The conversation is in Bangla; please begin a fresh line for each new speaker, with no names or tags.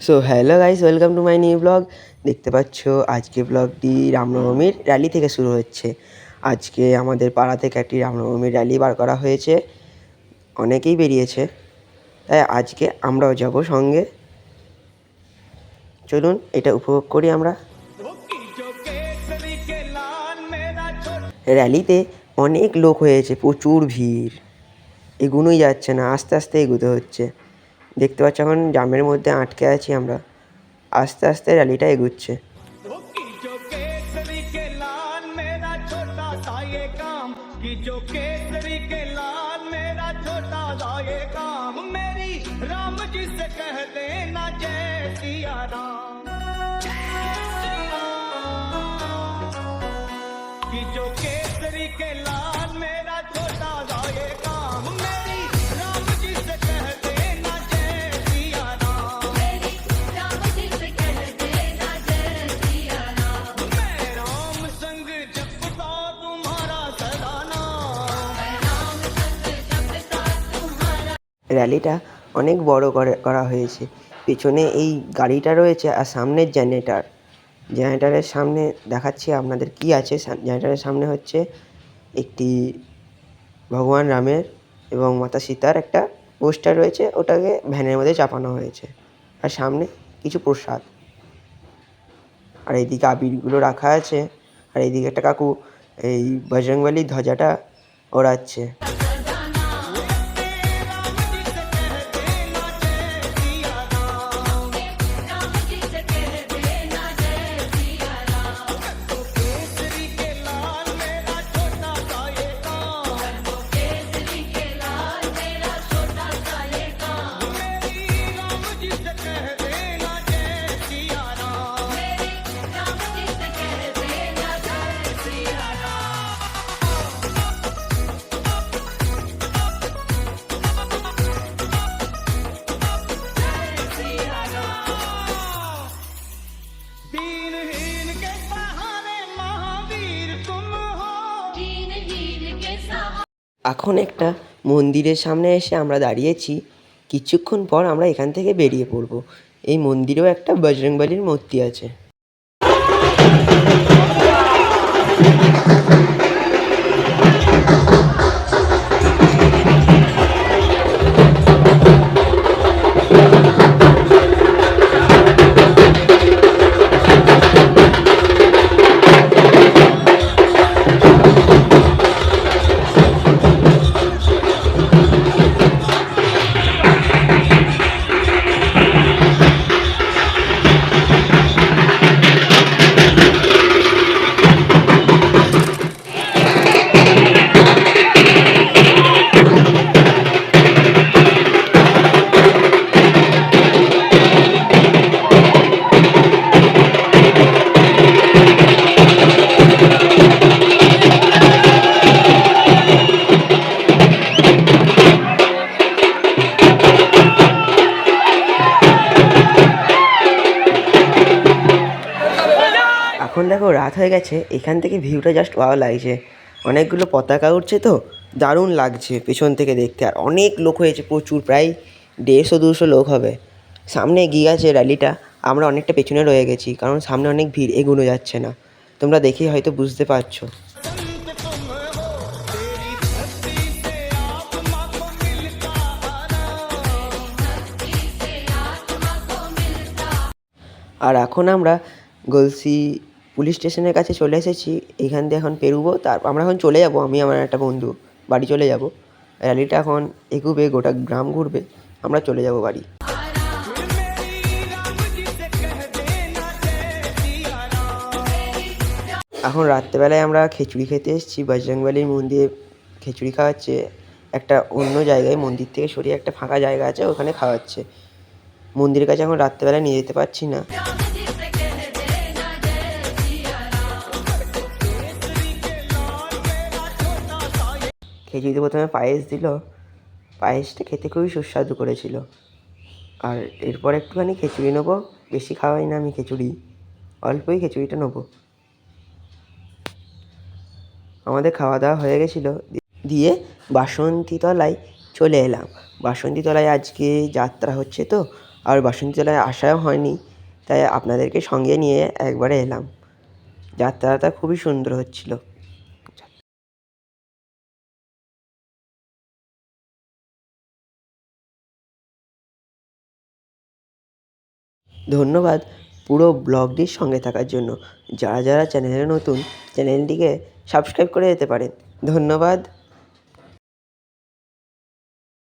So hello guys, welcome to my new blog. দেখতে পাচ্ছ আজকে ব্লগটি রামনবমীর র্যালি থেকে শুরু হচ্ছে। আজকে আমাদের পাড়া থেকে একটি রামনবমীর র্যালি বার করা হয়েছে, অনেকেই বেরিয়েছে, তাই আজকে আমরাও যাব সঙ্গে। চলুন এটা উপভোগ করি আমরা। র্যালিতে অনেক লোক হয়েছে, প্রচুর ভিড়, এগুনোই যাচ্ছে না, আস্তে আস্তে এগোতে হচ্ছে। দেখতে পাচ্ছ এখন জামের মধ্যে আটকে আছি আমরা, আস্তে আস্তে র্যালিটা এগুচ্ছে। র্যালিটা অনেক বড় করা হয়েছে। পেছনে এই গাড়িটা রয়েছে আর সামনের জেনারেটারের সামনে দেখাচ্ছি আপনাদের কি আছে। জেনারেটারের সামনে হচ্ছে একটি ভগবান রামের এবং মাতা সীতার একটা পোস্টার রয়েছে, ওটাকে ভ্যানের মধ্যে চাপানো হয়েছে। আর সামনে কিছু প্রসাদ, আর এইদিকে আবিরগুলো রাখা আছে। আর এইদিকে একটা কাকু এই বজরংবলীর ধ্বজাটা ওড়াচ্ছে। এখন একটা মন্দিরের সামনে এসে আমরা দাঁড়িয়েছি, কিছুক্ষণ পর আমরা এখান থেকে বেরিয়ে পড়ব। এই মন্দিরেও একটা বজরংবলীর মূর্তি আছে। এখন দেখো রাত হয়ে গেছে, এখান থেকে ভিউটা জাস্ট ওয়াও লাগছে। অনেকগুলো পতাকা উঠছে তো, দারুণ লাগছে পেছন থেকে দেখতে। আর অনেক লোক হয়েছে, প্রচুর, প্রায় 150-200 লোক হবে। সামনে এগিয়ে গেছে র্যালিটা, আমরা অনেকটা পেছনে রয়ে গেছি, কারণ সামনে অনেক ভিড়, এগোনো যাচ্ছে না। তোমরা দেখেই হয়তো বুঝতে পারছো। আর এখন আমরা গলসি পুলিশ স্টেশনের কাছে চলে এসেছি। এইখান দিয়ে এখন পেরোবো, তারপর আমরা এখন চলে যাব, আমি আমার একটা বন্ধু বাড়ি চলে যাব। র্যালিটা এখন এগোবে, গোটা গ্রাম ঘুরবে, আমরা চলে যাব বাড়ি। এখন রাত্রেবেলায় আমরা খিচুড়ি খেতে এসেছি, বজরংবলীর মন্দিরে খিচুড়ি খাওয়াচ্ছে। একটা অন্য জায়গায়, মন্দির থেকে সরিয়ে একটা ফাঁকা জায়গা আছে, ওখানে খাওয়াচ্ছে। মন্দিরের কাছে এখন রাত্রেবেলায় নিয়ে যেতে পারছি না। খিচুড়িতে প্রথমে পায়েস দিল, পায়েসটা খেতে খুবই সুস্বাদু করেছিল। আর এরপর একটুখানি খিচুড়ি নেবো, বেশি খাওয়াই না আমি খিচুড়ি, অল্পই খিচুড়িটা নেবো। আমাদের খাওয়া দাওয়া হয়ে গেছিলো, দিয়ে বাসন্তী তলায় চলে এলাম। বাসন্তী তলায় আজকে যাত্রা হচ্ছে তো, আর বাসন্তী আসাও হয়নি, তাই আপনাদেরকে সঙ্গে নিয়ে একবারে এলাম। যাত্রাটা খুবই সুন্দর হচ্ছিল। ধন্যবাদ পুরো ব্লগটির সঙ্গে থাকার জন্য। যারা চ্যানেলে নতুন, চ্যানেলটিকে সাবস্ক্রাইব করে যেতে পারেন। ধন্যবাদ।